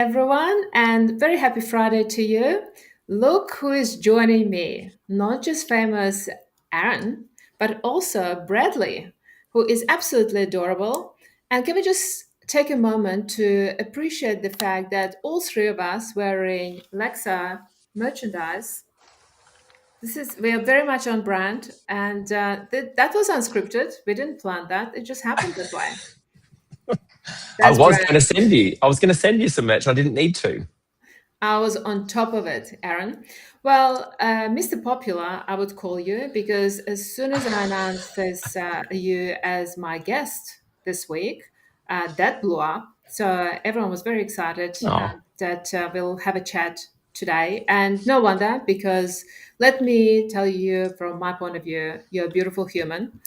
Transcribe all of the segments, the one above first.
Everyone, and very happy Friday to you. Look who is joining me. Not just famous Aaron, but also Bradley, who is absolutely adorable. And can we just take a moment to appreciate the fact that all three of us wearing Lexer merchandise. We are very much on brand, and that was unscripted. We didn't plan that; it just happened that way. I That's was going to brand. send you. I was going to send you some merch. I didn't need to. I was on top of it, Aaron. Well, Mr. Popular, I would call you because as soon as I announced you as my guest this week, that blew up. So everyone was very excited Oh, that we'll have a chat today. And no wonder, because let me tell you from my point of view, you're a beautiful human.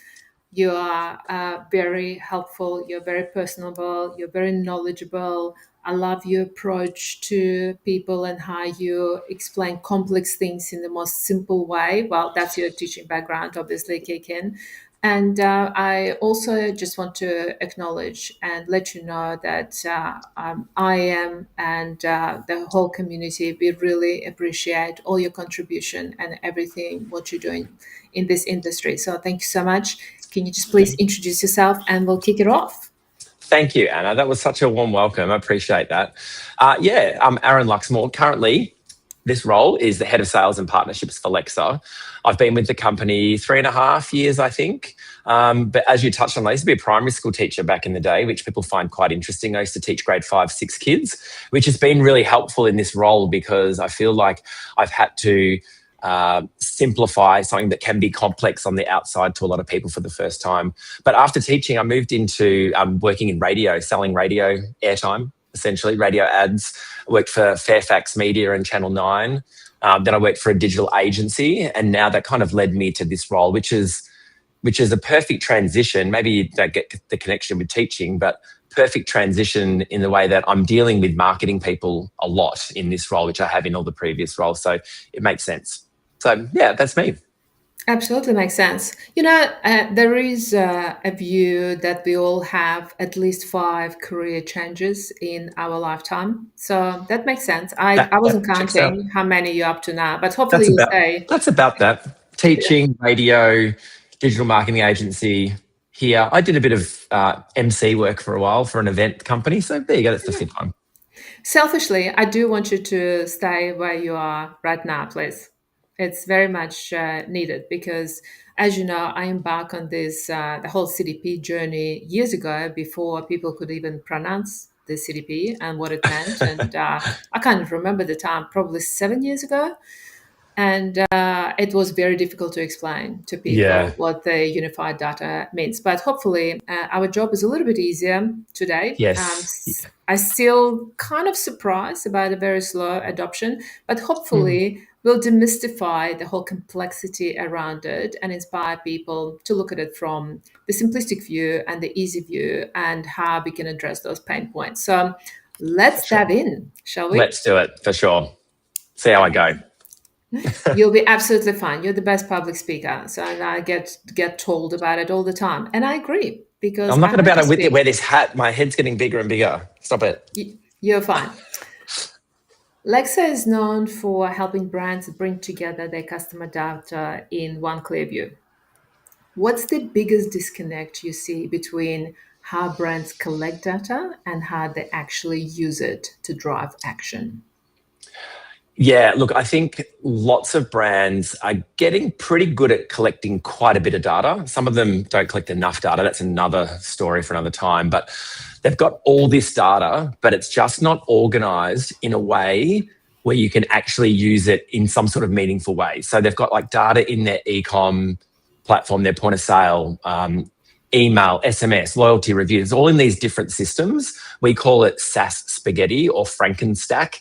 You are very helpful. You're very personable. You're very knowledgeable. I love your approach to people and how you explain complex things in the most simple way. Well, that's your teaching background, obviously, kick in. And I also just want to acknowledge and let you know that I am and the whole community, we really appreciate all your contribution and everything what you're doing in this industry. So thank you so much. Can you just please introduce yourself and we'll kick it off? thank you, Anna. That was such a warm welcome. I appreciate that. I'm Aaron Luxmoore. Currently, this role is the head of sales and partnerships for Lexer. I've been with the company 3.5 years, I think. But as you touched on, I used to be a primary school teacher back in the day, which people find quite interesting. I used to teach grade 5, 6 kids, which has been really helpful in this role because I feel like I've had to simplify something that can be complex on the outside to a lot of people for the first time. But after teaching, I moved into working in radio, selling radio airtime, essentially radio ads. I worked for Fairfax Media and Channel 9. Then I worked for a digital agency, and now that kind of led me to this role, which is a perfect transition. Maybe you don't get the connection with teaching, but perfect transition in the way that I'm dealing with marketing people a lot in this role, which I have in all the previous roles. So it makes sense. So yeah, that's me. Absolutely makes sense. There is a view that we all have at least five career changes in our lifetime. So that makes sense. I wasn't That checks out. counting how many you're up to now, but hopefully That's you'll about say, that's about that. Teaching, radio, digital marketing agency. Here, I did a bit of MC work for a while for an event company. So there you go. That's the fifth one. selfishly, I do want you to stay where you are right now, please. It's very much needed because, as you know, I embarked on this the whole CDP journey years ago before people could even pronounce the CDP and what it meant. And I kind of remember the time, probably 7 years ago. And it was very difficult to explain to people Yeah. what the unified data means. But hopefully, our job is a little bit easier today. Yes. I still kind of surprised about the very slow adoption, but Mm. hopefully, we'll demystify the whole complexity around it and inspire people to look at it from the simplistic view and the easy view and how we can address those pain points. So For let's dive sure. in, shall we? Let's do it for sure. See how I go. You'll be absolutely fine. You're the best public speaker. So and I get told about it all the time. And I agree because I'm not I going to be heard you able to speak. wear this hat. My head's getting bigger and bigger. Stop it. You're fine. Lexa is known for helping brands bring together their customer data in one clear view. What's the biggest disconnect you see between how brands collect data and how they actually use it to drive action? Yeah, look, I think lots of brands are getting pretty good at collecting quite a bit of data. Some of them don't collect enough data. That's another story for another time. But they've got all this data, but it's just not organized in a way where you can actually use it in some sort of meaningful way. So they've got like data in their e-com platform, their point of sale, email, SMS, loyalty reviews, all in these different systems. We call it SaaS spaghetti or Frankenstack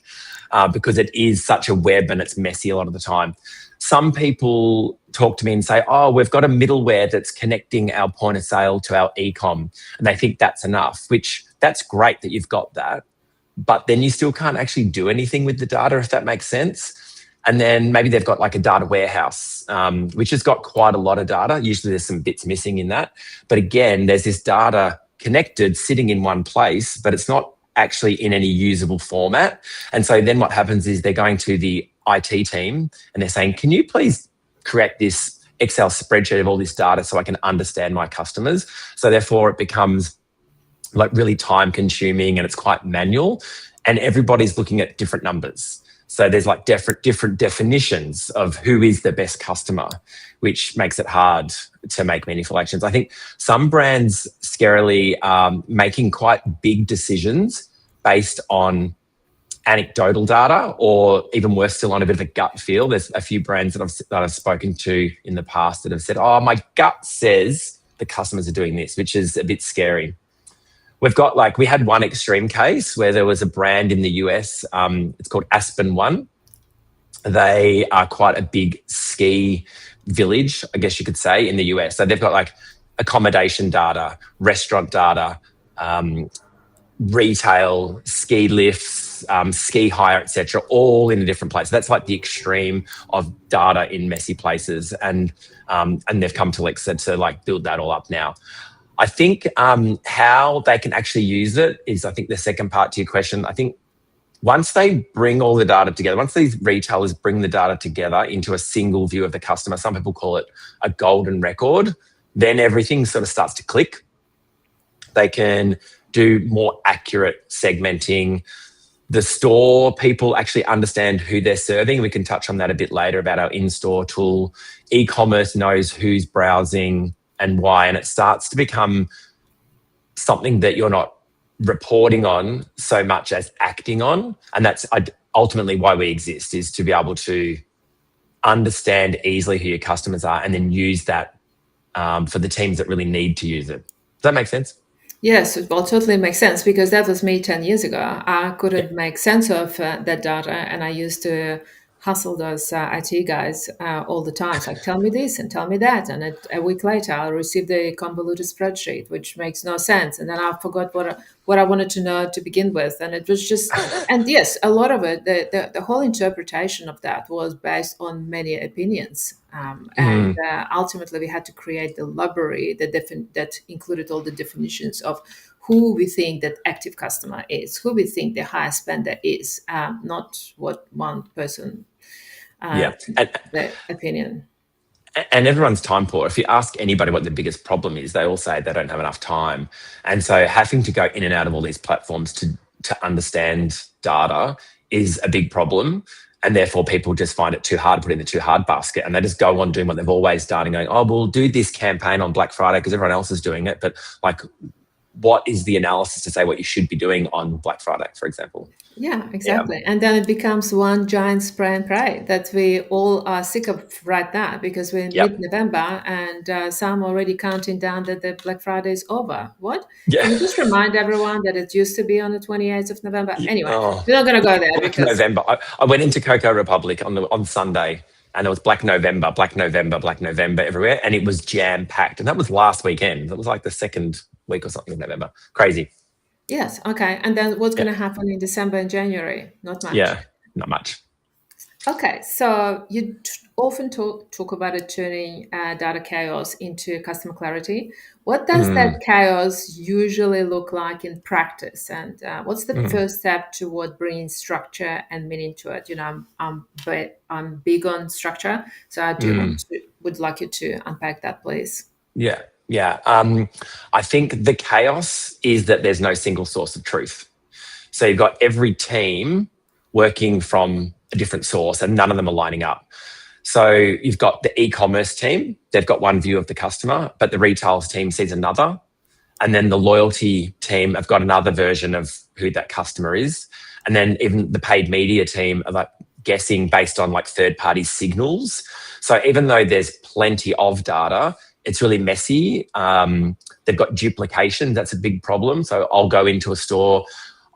because it is such a web and it's messy a lot of the time. Some people talk to me and say, oh, we've got a middleware that's connecting our point of sale to our e-com. And they think that's enough, which that's great that you've got that. But then you still can't actually do anything with the data, if that makes sense. And then maybe they've got like a data warehouse, which has got quite a lot of data. Usually there's some bits missing in that. But again, there's this data connected sitting in one place, but it's not actually in any usable format. And so then what happens is they're going to the IT team and they're saying, can you please create this Excel spreadsheet of all this data so I can understand my customers? So therefore it becomes like really time consuming and it's quite manual, and everybody's looking at different numbers. So there's like different definitions of who is the best customer, which makes it hard to make meaningful actions. I think some brands scarily are making quite big decisions based on anecdotal data, or even worse still, on a bit of a gut feel. There's a few brands that I've spoken to in the past that have said, oh, my gut says the customers are doing this, which is a bit scary. We had one extreme case where there was a brand in the US, it's called Aspen One. They are quite a big ski village, I guess you could say, in the US. So they've got like accommodation data, restaurant data, retail, ski lifts, ski hire, etc., all in a different place. That's like the extreme of data in messy places, and they've come to Lexer to like build that all up now. I think how they can actually use it is, I think, the second part to your question. I think once they bring all the data together, once these retailers bring the data together into a single view of the customer, some people call it a golden record, then everything sort of starts to click. They can do more accurate segmenting. The store people actually understand who they're serving. We can touch on that a bit later about our in-store tool. E-commerce knows who's browsing and why, and it starts to become something that you're not reporting on so much as acting on. And that's ultimately why we exist, is to be able to understand easily who your customers are and then use that for the teams that really need to use it. Does that make sense? Yes, well, totally makes sense, because that was me 10 years ago. I couldn't make sense of that data, and I used to hustle those IT guys all the time. It's like, tell me this and tell me that. And a week later, I'll receive the convoluted spreadsheet, which makes no sense. And then I forgot what I wanted to know to begin with. And it was just, and yes, a lot of it, the whole interpretation of that was based on many opinions. And ultimately, we had to create the library that included all the definitions of who we think that active customer is, who we think the highest spender is, not what one person the opinion. And everyone's time poor. If you ask anybody what the biggest problem is, they all say they don't have enough time. And so having to go in and out of all these platforms to understand data is a big problem. And therefore people just find it too hard to put in the too hard basket. And they just go on doing what they've always done and going, oh, we'll do this campaign on Black Friday because everyone else is doing it. But like, what is the analysis to say what you should be doing on Black Friday, for example? Yeah, exactly. Yeah. And then it becomes one giant spray and pray that we all are sick of right now, because we're in mid-November and some already counting down that the Black Friday is over. What? Yeah. Can you just remind everyone that it used to be on the 28th of November? Anyway, we're not going to go there. Because November. I went into Cocoa Republic on Sunday, and there was Black November everywhere, and it was jam-packed. And that was last weekend. That was like the second week or something of November. Crazy. Yes. Okay. And then what's going to happen in December and January? Not much. Yeah, not much. Okay. So you often talk about it turning data chaos into customer clarity. What does that chaos usually look like in practice? And what's the first step toward bringing structure and meaning to it? You know, I'm big on structure, so I would like you to unpack that, please. Yeah. Yeah, I think the chaos is that there's no single source of truth. So you've got every team working from a different source and none of them are lining up. So you've got the e-commerce team, they've got one view of the customer, but the retail team sees another. And then the loyalty team have got another version of who that customer is. And then even the paid media team are like guessing based on like third-party signals. So even though there's plenty of data, it's really messy. They've got duplication. That's a big problem. So I'll go into a store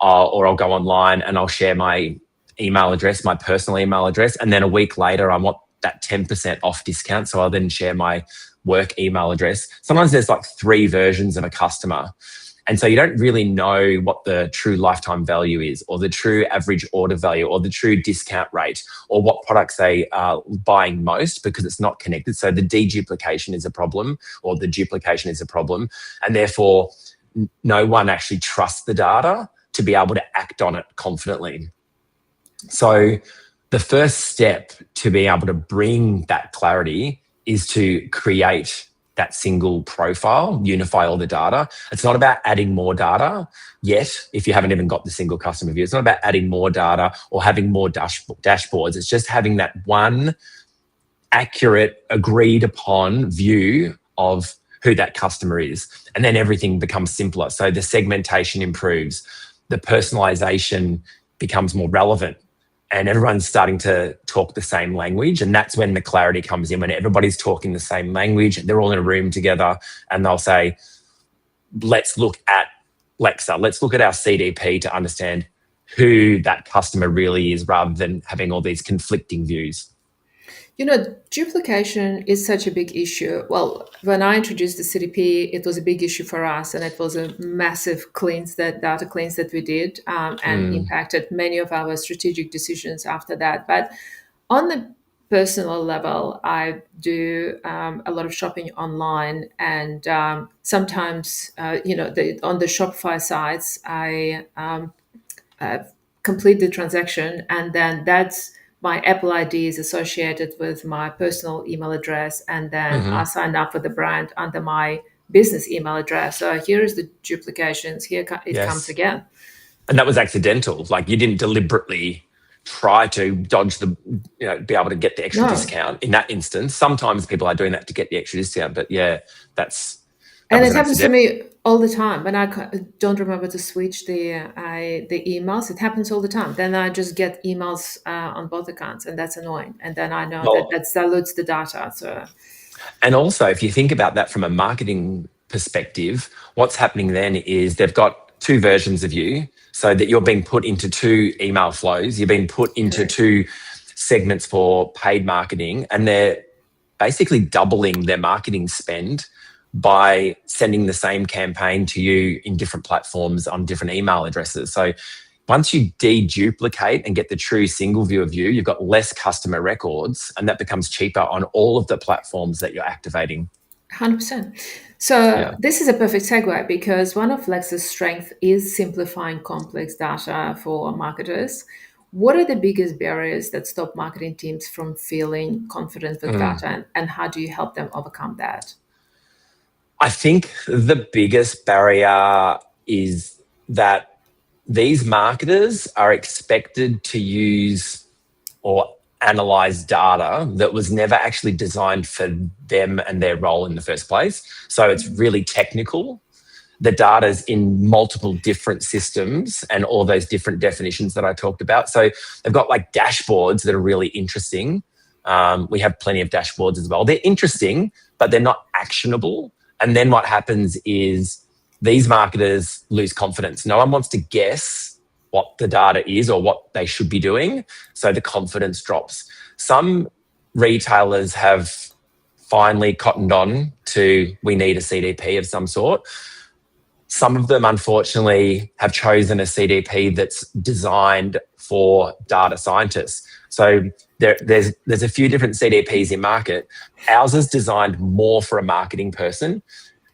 or I'll go online and I'll share my email address, my personal email address. And then a week later, I want that 10% off discount. So I'll then share my work email address. Sometimes there's like 3 versions of a customer. And so you don't really know what the true lifetime value is, or the true average order value, or the true discount rate, or what products they are buying most, because it's not connected. So the deduplication is a problem, or the duplication is a problem. And therefore, no one actually trusts the data to be able to act on it confidently. So the first step to being able to bring that clarity is to create that single profile, unify all the data. It's not about adding more data yet, if you haven't even got the single customer view. It's not about adding more data or having more dashboards. It's just having that one accurate, agreed upon view of who that customer is. And then everything becomes simpler. So the segmentation improves, the personalisation becomes more relevant, and everyone's starting to talk the same language. And that's when the clarity comes in, when everybody's talking the same language, they're all in a room together, and they'll say, let's look at Lexer, let's look at our CDP to understand who that customer really is, rather than having all these conflicting views. Duplication is such a big issue. Well, when I introduced the CDP, it was a big issue for us, and it was a massive data cleanse that we did, and impacted many of our strategic decisions after that. But on the personal level, I do a lot of shopping online, and sometimes, on the Shopify sites, I complete the transaction, and then that's my Apple ID is associated with my personal email address, and then I sign up for the brand under my business email address. So here is the duplications. Here it comes again. And that was accidental. Like, you didn't deliberately try to dodge be able to get the extra discount in that instance. Sometimes people are doing that to get the extra discount, but and it happens to me all the time when I don't remember to switch the emails. It happens all the time. Then I just get emails on both accounts, and that's annoying. And then I know that dilutes the data. So, and also, if you think about that from a marketing perspective, what's happening then is they've got two versions of you, so that you're being put into two email flows. You're being put into two segments for paid marketing, and they're basically doubling their marketing spend by sending the same campaign to you in different platforms on different email addresses. So once you deduplicate and get the true single view of you, you've got less customer records, and that becomes cheaper on all of the platforms that you're activating. 100%. So this is a perfect segue, because one of Lexer's strengths is simplifying complex data for marketers. What are the biggest barriers that stop marketing teams from feeling confident with data, and how do you help them overcome that? I think the biggest barrier is that these marketers are expected to use or analyze data that was never actually designed for them and their role in the first place. So it's really technical. The data's in multiple different systems and all those different definitions that I talked about. So they've got like dashboards that are really interesting. We have plenty of dashboards as well. They're interesting, but they're not actionable. And then what happens is these marketers lose confidence. No one wants to guess what the data is or what they should be doing. So the confidence drops. Some retailers have finally cottoned on to, we need a CDP of some sort. Some of them, unfortunately, have chosen a CDP that's designed for data scientists. So there's a few different CDPs in market. Ours is designed more for a marketing person,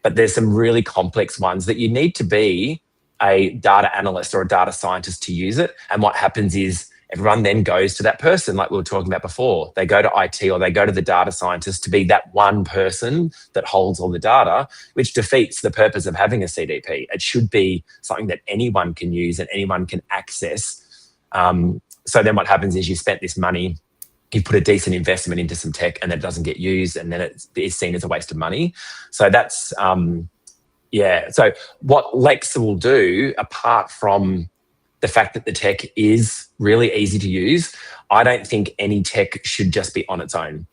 but there's some really complex ones that you need to be a data analyst or a data scientist to use it. And what happens is everyone then goes to that person, like we were talking about before. They go to IT or they go to the data scientist to be that one person that holds all the data, which defeats the purpose of having a CDP. It should be something that anyone can use and anyone can access. So then what happens is you spent this money, you put a decent investment into some tech, and it doesn't get used, and then it is seen as a waste of money. So that's, So what Lexer will do, apart from the fact that the tech is really easy to use, I don't think any tech should just be on its own.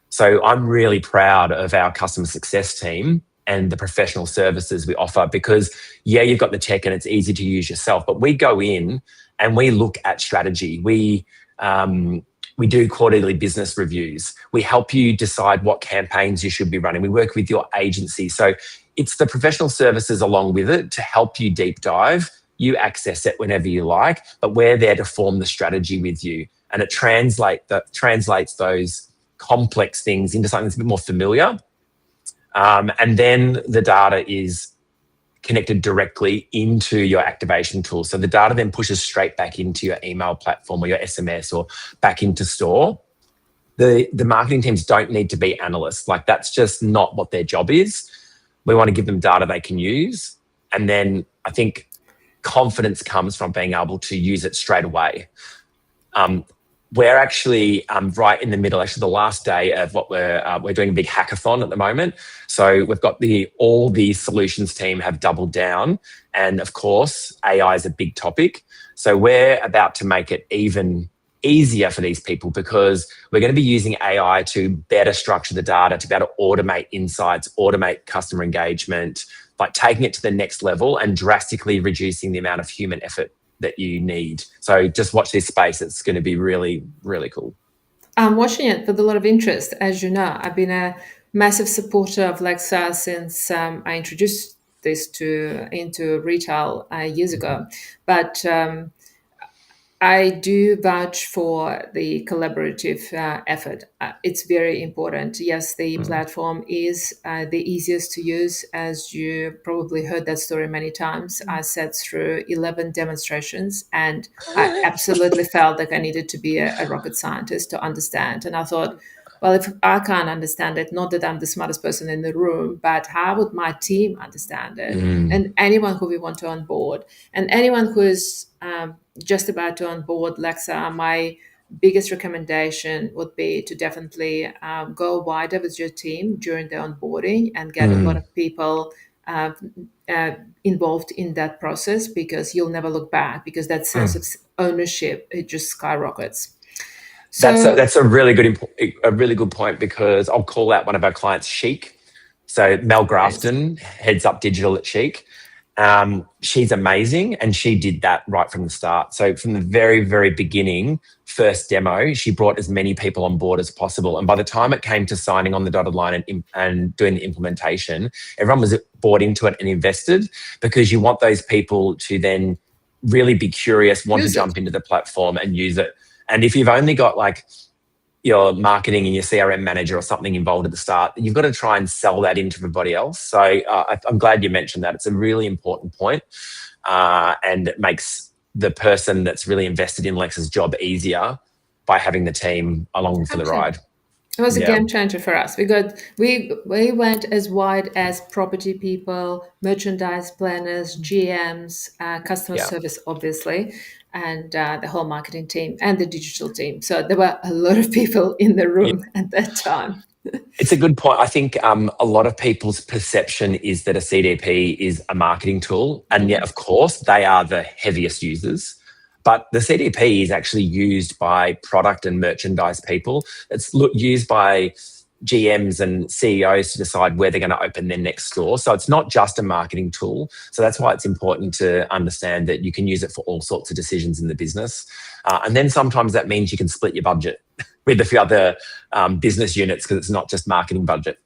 So I'm really proud of our customer success team and the professional services we offer, because you've got the tech and it's easy to use yourself, but we go in and we look at strategy. We do quarterly business reviews. We help you decide what campaigns you should be running. We work with your agency. So it's the professional services along with it to help you deep dive. You access it whenever you like, but we're there to form the strategy with you. And it translates those complex things into something that's a bit more familiar. And then the data is connected directly into your activation tool. So the data then pushes straight back into your email platform or your SMS or back into store. The marketing teams don't need to be analysts. Like, that's just not what their job is. We want to give them data they can use. And then I think confidence comes from being able to use it straight away. We're actually right in the middle, actually the last day of what we're doing a big hackathon at the moment. So we've got all the solutions team have doubled down. And of course, AI is a big topic. So we're about to make it even easier for these people, because we're going to be using AI to better structure the data, to better automate insights, automate customer engagement, like taking it to the next level and drastically reducing the amount of human effort that you need. So just watch this space. It's going to be really, really cool. I'm watching it with a lot of interest. As you know, I've been a massive supporter of Lexer since I introduced this into retail years ago. But I do vouch for the collaborative effort. It's very important. Yes, the platform is the easiest to use. As you probably heard that story many times, I sat through 11 demonstrations and I absolutely felt like I needed to be a rocket scientist to understand. And I thought, well, if I can't understand it, not that I'm the smartest person in the room, but how would my team understand it? And anyone who we want to onboard, and anyone who is just about to onboard Lexer, my biggest recommendation would be to definitely go wider with your team during the onboarding and get a lot of people uh, involved in that process, because you'll never look back, because that sense of ownership, it just skyrockets. So That's a really good point, because I'll call out one of our clients, Chic. So Mel great. Grafton heads up digital at Chic. She's amazing, and she did that right from the start. So from the very, very beginning, first demo, she brought as many people on board as possible. And by the time it came to signing on the dotted line and doing the implementation, everyone was bought into it and invested, because you want those people to then really be curious, want to Use it. jump into the platform and use it. And if you've only got like your marketing and your CRM manager or something involved at the start, you've got to try and sell that into everybody else. So I'm glad you mentioned that. It's a really important point, and it makes the person that's really invested in Lex's job easier by having the team along for the ride. It was a Yeah. game changer for us. We went as wide as property people, merchandise planners, GMs, customer Yeah. service, obviously, and the whole marketing team and the digital team. So there were a lot of people in the room at that time. It's a good point. I think a lot of people's perception is that a CDP is a marketing tool. And yet, of course, they are the heaviest users. But the CDP is actually used by product and merchandise people. It's used by GMs and CEOs to decide where they're going to open their next store. So it's not just a marketing tool. So that's why it's important to understand that you can use it for all sorts of decisions in the business. And then sometimes that means you can split your budget with a few other business units, because it's not just marketing budget.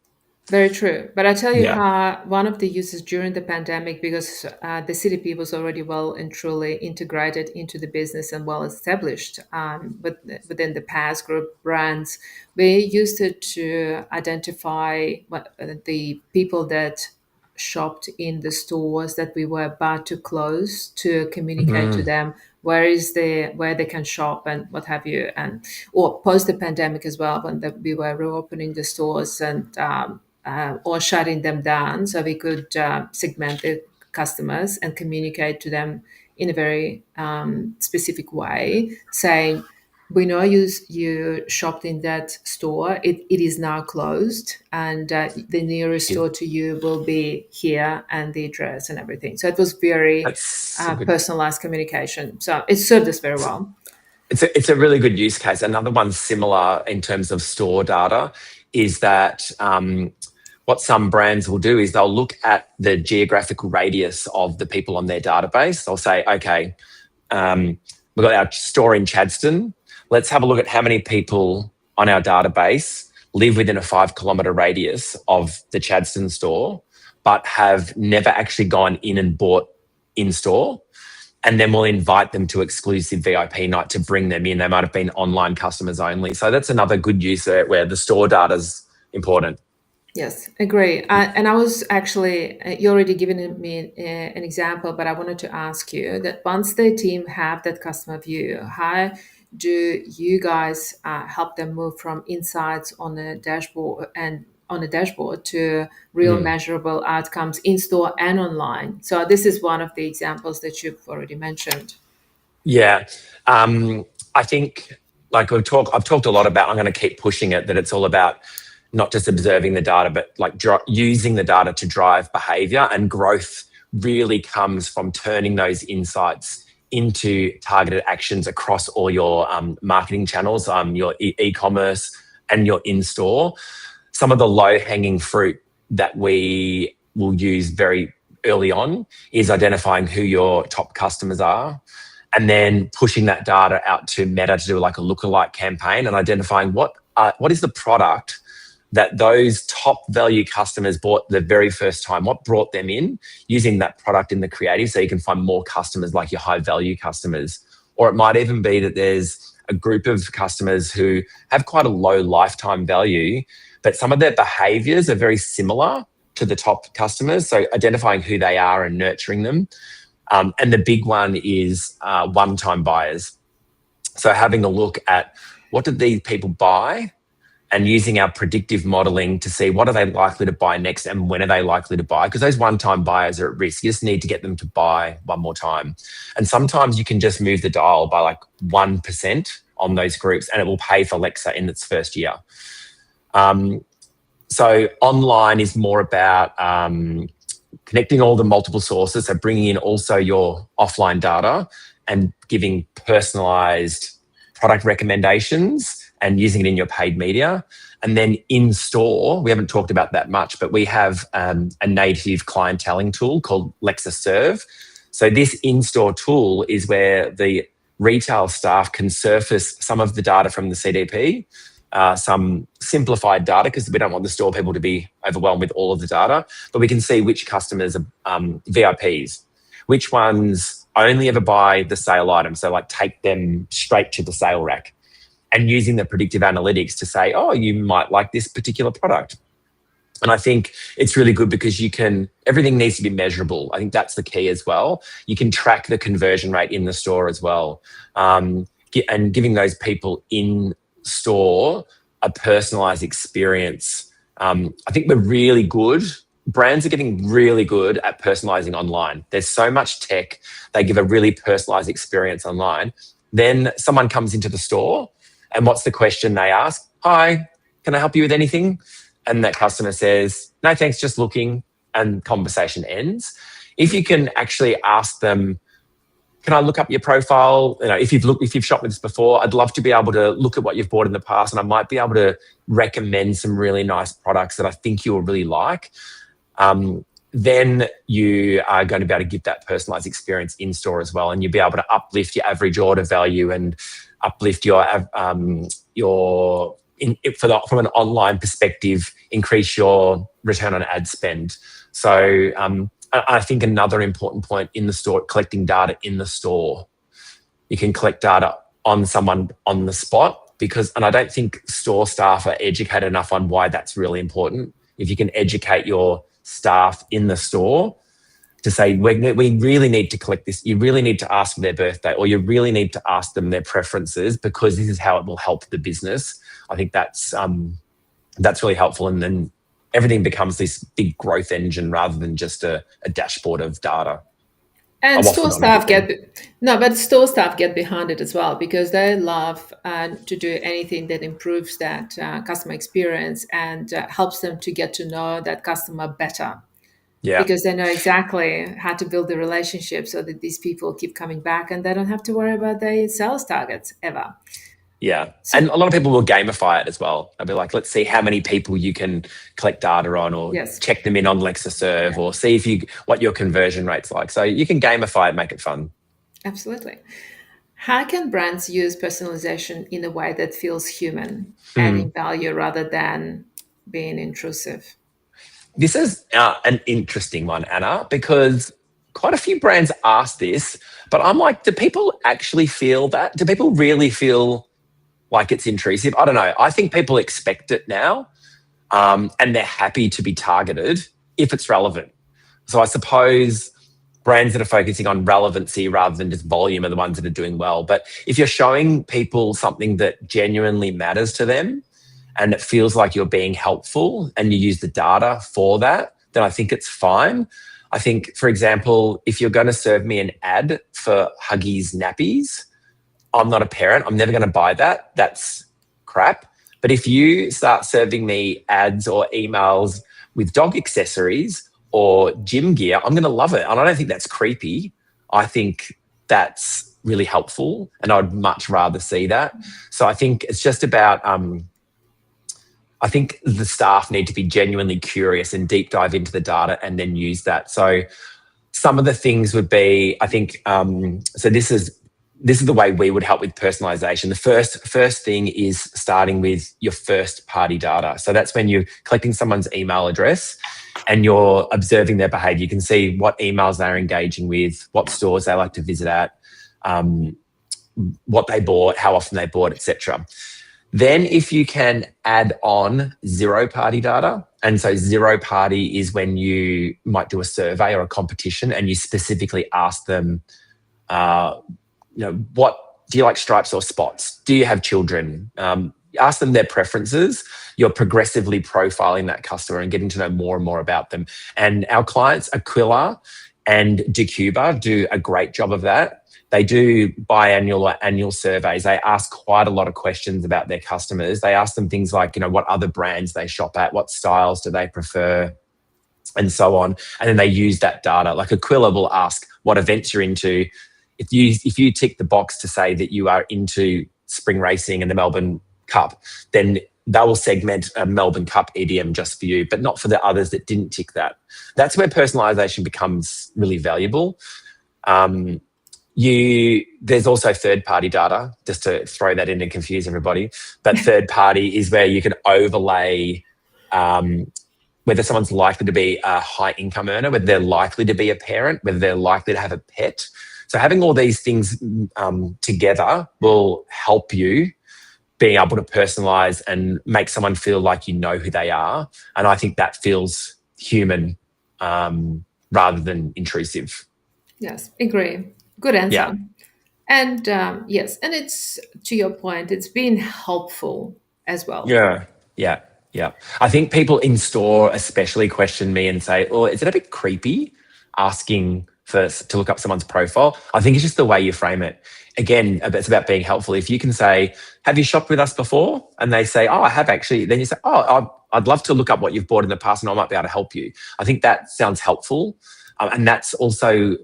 Very true. But I tell you Yeah. how one of the uses during the pandemic, because the CDP was already well and truly integrated into the business and well established within the PAS group brands, we used it to identify the people that shopped in the stores that we were about to close, to communicate to them where they can shop and what have you, and or post the pandemic as well, when we were reopening the stores and or shutting them down, so we could segment the customers and communicate to them in a very specific way, saying, we know you shopped in that store. It is now closed, and the nearest store to you will be here, and the address and everything. So it was very That's a good. personalized communication. So it served us very well. It's a really good use case. Another one similar in terms of store data is that what some brands will do is they'll look at the geographical radius of the people on their database. They'll say, okay, we've got our store in Chadstone. Let's have a look at how many people on our database live within a 5 kilometre radius of the Chadstone store, but have never actually gone in and bought in store. And then we'll invite them to exclusive VIP night to bring them in. They might have been online customers only. So that's another good use where the store data is important. Yes, agree. And I was actually, you already given me an example, but I wanted to ask you that once the team have that customer view, how do you guys help them move from insights on the dashboard and on the dashboard to real Mm. measurable outcomes in store and online? So this is one of the examples that you've already mentioned. Yeah. I think like I've talked a lot about, I'm going to keep pushing it, that it's all about not just observing the data, but like using the data to drive behavior, and growth really comes from turning those insights into targeted actions across all your marketing channels, your e-commerce and your in-store. Some of the low-hanging fruit that we will use very early on is identifying who your top customers are, and then pushing that data out to Meta to do like a lookalike campaign and identifying what is the product that those top value customers bought the very first time, what brought them in, using that product in the creative so you can find more customers like your high value customers. Or it might even be that there's a group of customers who have quite a low lifetime value, but some of their behaviors are very similar to the top customers. So identifying who they are and nurturing them. And the big one is one-time buyers. So having a look at what did these people buy, and using our predictive modeling to see what are they likely to buy next and when are they likely to buy, because those one-time buyers are at risk. You just need to get them to buy one more time. And sometimes you can just move the dial by like 1% on those groups and it will pay for Lexer in its first year. So online is more about connecting all the multiple sources, so bringing in also your offline data and giving personalised product recommendations and using it in your paid media. And then in store, we haven't talked about that much, but we have a native clienteling tool called Lexer Serve. So this in-store tool is where the retail staff can surface some of the data from the CDP, some simplified data, because we don't want the store people to be overwhelmed with all of the data, but we can see which customers are VIPs, which ones only ever buy the sale item, so like take them straight to the sale rack, and using the predictive analytics to say, oh, you might like this particular product. And I think it's really good because everything needs to be measurable. I think that's the key as well. You can track the conversion rate in the store as well. And giving those people in store a personalized experience. I think we're really good. Brands are getting really good at personalizing online. There's so much tech. They give a really personalized experience online. Then someone comes into the store, and what's the question they ask? Hi, can I help you with anything? And that customer says, no, thanks, just looking, and conversation ends. If you can actually ask them, can I look up your profile? If you've shopped with us before, I'd love to be able to look at what you've bought in the past, and I might be able to recommend some really nice products that I think you'll really like. Then you are going to be able to give that personalized experience in store as well, and you'll be able to uplift your average order value and uplift from an online perspective, increase your return on ad spend. So I think another important point in the store, collecting data in the store. You can collect data on someone on the spot, and I don't think store staff are educated enough on why that's really important. If you can educate your staff in the store to say, we really need to collect this, you really need to ask for their birthday, or you really need to ask them their preferences, because this is how it will help the business. I think that's really helpful. And then everything becomes this big growth engine rather than just a dashboard of data. And store staff store staff get behind it as well, because they love to do anything that improves that customer experience and helps them to get to know that customer better. Yeah. Because they know exactly how to build the relationship so that these people keep coming back and they don't have to worry about their sales targets ever. Yeah. And a lot of people will gamify it as well. They'll be like, let's see how many people you can collect data on, or check them in on Lexer Serve, or see what your conversion rate's like. So you can gamify it, make it fun. Absolutely. How can brands use personalization in a way that feels human, adding value rather than being intrusive? This is an interesting one, Anna, because quite a few brands ask this, but I'm like, do people actually feel that? Do people really feel like it's intrusive? I don't know. I think people expect it now. and they're happy to be targeted if it's relevant. So I suppose brands that are focusing on relevancy rather than just volume are the ones that are doing well. But if you're showing people something that genuinely matters to them and it feels like you're being helpful and you use the data for that, then I think it's fine. I think, for example, if you're going to serve me an ad for Huggies nappies, I'm not a parent. I'm never going to buy that. That's crap. But if you start serving me ads or emails with dog accessories or gym gear, I'm going to love it. And I don't think that's creepy. I think that's really helpful and I'd much rather see that. So I think it's just about, I think the staff need to be genuinely curious and deep dive into the data and then use that. So some of the things would be, I think, so this is the way we would help with personalisation. The first thing is starting with your first party data. So that's when you're collecting someone's email address and you're observing their behaviour. You can see what emails they're engaging with, what stores they like to visit at, what they bought, how often they bought, etc. Then if you can add on zero party data, and so zero party is when you might do a survey or a competition and you specifically ask them, what do you like, stripes or spots? Do you have children? Ask them their preferences. You're progressively profiling that customer and getting to know more and more about them. And our clients, Aquila and Decuba, do a great job of that. They do biannual or annual surveys. They ask quite a lot of questions about their customers. They ask them things like, what other brands they shop at, what styles do they prefer, and so on. And then they use that data. Like Aquila will ask what events you're into. If you tick the box to say that you are into spring racing and the Melbourne Cup, then they will segment a Melbourne Cup EDM just for you, but not for the others that didn't tick that. That's where personalisation becomes really valuable. There's also third-party data, just to throw that in and confuse everybody. But third-party is where you can overlay whether someone's likely to be a high-income earner, whether they're likely to be a parent, whether they're likely to have a pet. So having all these things together will help you being able to personalise and make someone feel like you know who they are. And I think that feels human rather than intrusive. Yes, agree. Good answer. Yeah. And yes, and it's, to your point, it's been helpful as well. Yeah. I think people in store especially question me and say, oh, is it a bit creepy asking to look up someone's profile? I think it's just the way you frame it. Again, it's about being helpful. If you can say, have you shopped with us before? And they say, oh, I have actually. Then you say, oh, I'd love to look up what you've bought in the past and I might be able to help you. I think that sounds helpful. And that's also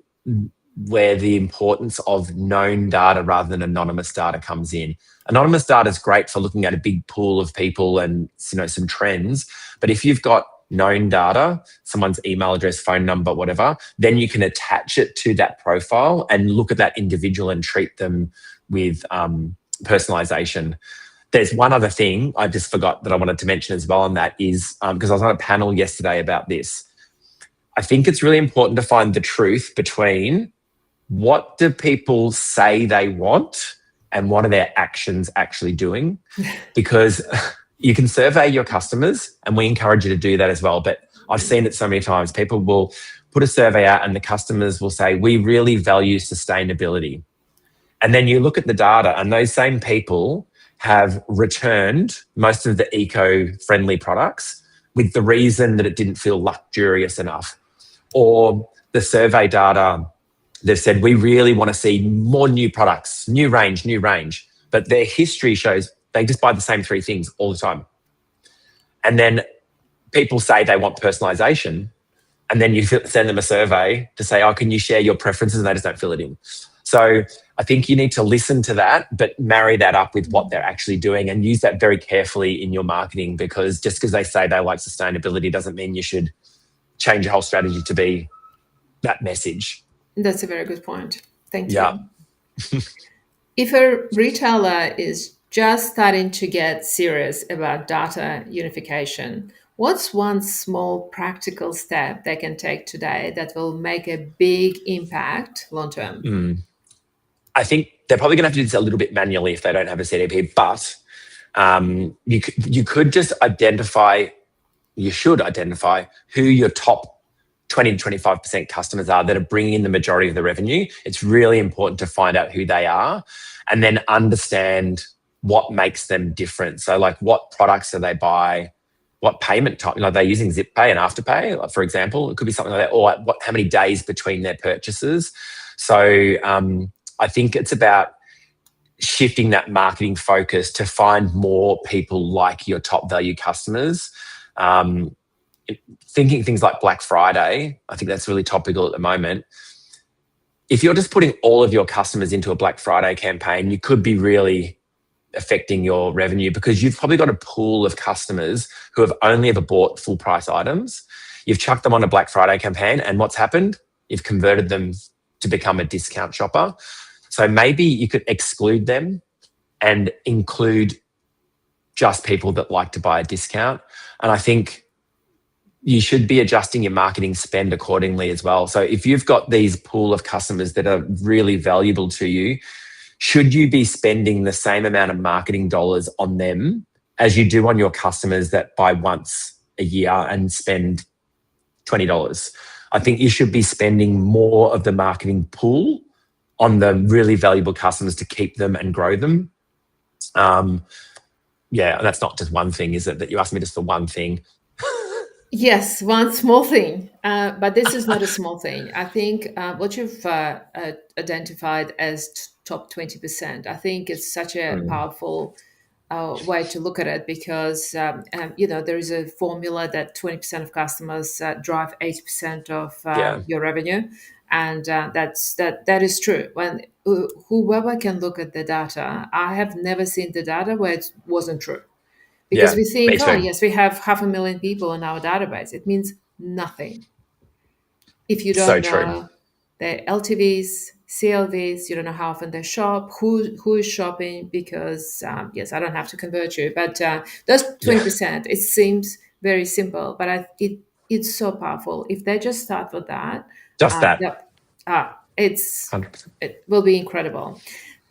where the importance of known data rather than anonymous data comes in. Anonymous data is great for looking at a big pool of people and some trends. But if you've got known data, someone's email address, phone number, whatever, then you can attach it to that profile and look at that individual and treat them with personalisation. There's one other thing I just forgot that I wanted to mention as well, and that is because I was on a panel yesterday about this. I think it's really important to find the truth between what do people say they want and what are their actions actually doing? Because you can survey your customers and we encourage you to do that as well. But I've seen it so many times. People will put a survey out and the customers will say, we really value sustainability. And then you look at the data and those same people have returned most of the eco-friendly products with the reason that it didn't feel luxurious enough. Or the survey data, they've said, we really want to see more new products, new range. But their history shows they just buy the same three things all the time. And then people say they want personalisation, and then you send them a survey to say, oh, can you share your preferences? And they just don't fill it in. So I think you need to listen to that, but marry that up with what they're actually doing and use that very carefully in your marketing, because just because they say they like sustainability doesn't mean you should change your whole strategy to be that message. That's a very good point. Thank you. Yeah. If a retailer is just starting to get serious about data unification, what's one small practical step they can take today that will make a big impact long term? I think they're probably going to have to do this a little bit manually if they don't have a CDP, but you could just identify you should identify who your top 20 to 25% customers are that are bringing in the majority of the revenue. It's really important to find out who they are and then understand what makes them different. So like, what products do they buy? What payment type? Are they using Zip Pay and Afterpay, like, for example? It could be something like that. Or how many days between their purchases? So I think it's about shifting that marketing focus to find more people like your top value customers. Thinking things like Black Friday, I think that's really topical at the moment. If you're just putting all of your customers into a Black Friday campaign, you could be really affecting your revenue, because you've probably got a pool of customers who have only ever bought full price items. You've chucked them on a Black Friday campaign, and what's happened? You've converted them to become a discount shopper. So maybe you could exclude them and include just people that like to buy a discount. And I think you should be adjusting your marketing spend accordingly as well. So if you've got these pool of customers that are really valuable to you, should you be spending the same amount of marketing dollars on them as you do on your customers that buy once a year and spend $20? I think you should be spending more of the marketing pool on the really valuable customers to keep them and grow them. Yeah, that's not just one thing, is it? That you asked me just for one thing. Yes, one small thing, but this is not a small thing. I think what you've identified as top 20%, I think it's such a powerful way to look at it, because there is a formula that 20% of customers drive 80% of Yeah, your revenue, and that is true. When whoever can look at the data, I have never seen the data where it wasn't true, because yeah, we me think, oh too. yes, we have 500,000 people in our database. It means nothing if you So don't true. know their LTVs, CLVs. You don't know how often they shop, who is shopping. Because yes, I don't have to convert you, but those Yeah, 20%, it seems very simple, but it's so powerful. If they just start with that, just that. that it's 100%. it will be incredible.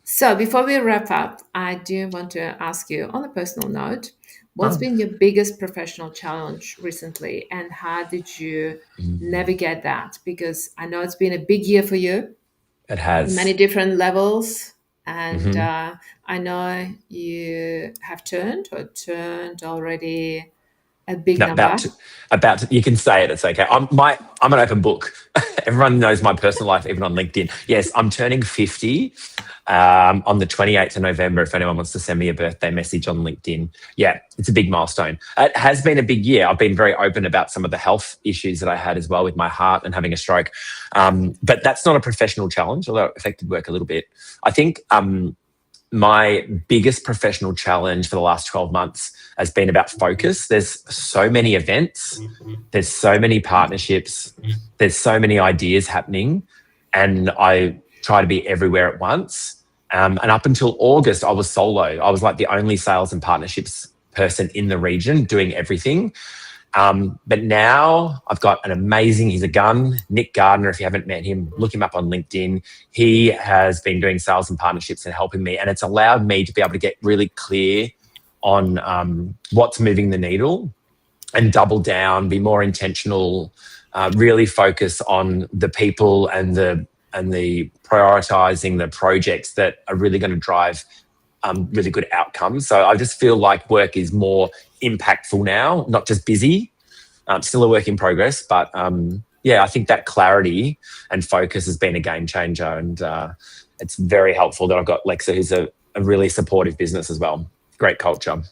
So before we wrap up, I do want to ask you, on a personal note, what's Oh, been your biggest professional challenge recently, and how did you navigate that? Because I know it's been a big year for you it in many has. different levels, and Mm-hmm. I know you have turned already a big No, number. you can say it. It's okay. I'm an open book. Everyone knows my personal life, even on LinkedIn. Yes, I'm turning 50 on the 28th of November. If anyone wants to send me a birthday message on LinkedIn, yeah, it's a big milestone. It has been a big year. I've been very open about some of the health issues that I had as well with my heart and having a stroke. But that's not a professional challenge, although it affected work a little bit. I think my biggest professional challenge for the last 12 months has been about focus. There's so many events, there's so many partnerships, there's so many ideas happening, and I try to be everywhere at once. And up until August, I was solo. I was like the only sales and partnerships person in the region doing everything. But now I've got an amazing, he's a gun, Nick Gardner. If you haven't met him, look him up on LinkedIn. He has been doing sales and partnerships and helping me. And it's allowed me to be able to get really clear on what's moving the needle and double down, be more intentional, really focus on the people and the prioritizing the projects that are really going to drive really good outcomes. So I just feel like work is more impactful now, not just busy. Still a work in progress, but yeah, I think that clarity and focus has been a game changer, and it's very helpful that I've got Lexer, who's a really supportive business as well. Great culture.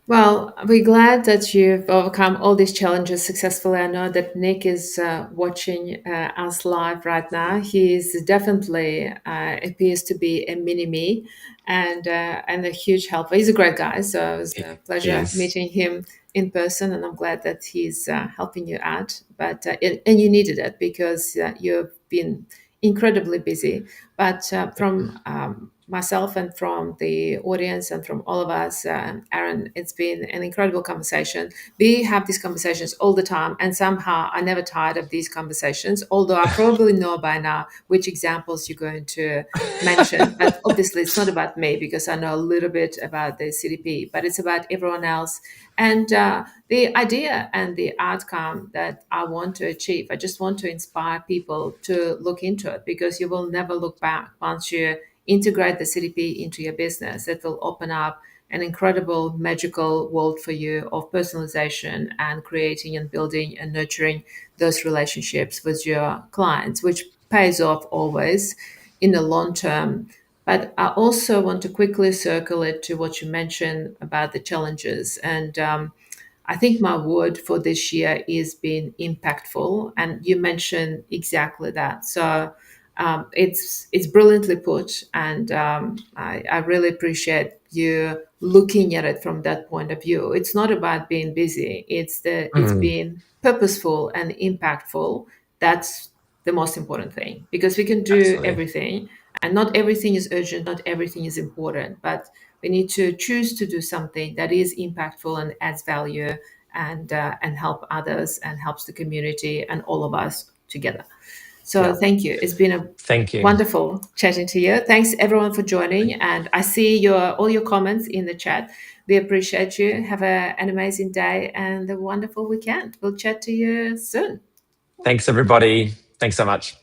Well, we're glad that you've overcome all these challenges successfully. I know that Nick is watching us live right now. He is definitely appears to be a mini me, and a huge helper. He's a great guy, so it was a pleasure Is meeting him in person, and I'm glad that he's helping you out. But and you needed it, because you've been incredibly busy. But from myself and from the audience and from all of us, Aaron, it's been an incredible conversation. We have these conversations all the time, and somehow I never tired of these conversations, although I probably know by now which examples you're going to mention. But obviously, it's not about me because I know a little bit about the CDP, but it's about everyone else. And the idea and the outcome that I want to achieve, I just want to inspire people to look into it, because you will never look back once you integrate the CDP into your business. It will open up an incredible magical world for you of personalization and creating and building and nurturing those relationships with your clients, which pays off always in the long term. But I also want to quickly circle it to what you mentioned about the challenges. And I think my word for this year is being impactful, and you mentioned exactly that. So it's brilliantly put, and I really appreciate you looking at it from that point of view. It's not about being busy; it's Mm, being purposeful and impactful. That's the most important thing, because we can do absolutely. everything, and not everything is urgent, not everything is important, but we need to choose to do something that is impactful and adds value, and help others and helps the community and all of us together. So Yeah. thank you. It's been a Thank you. wonderful chatting to you. Thanks everyone for joining, and I see your all your comments in the chat. We appreciate you. Have an amazing day and a wonderful weekend. We'll chat to you soon. Thanks, everybody. Thanks so much.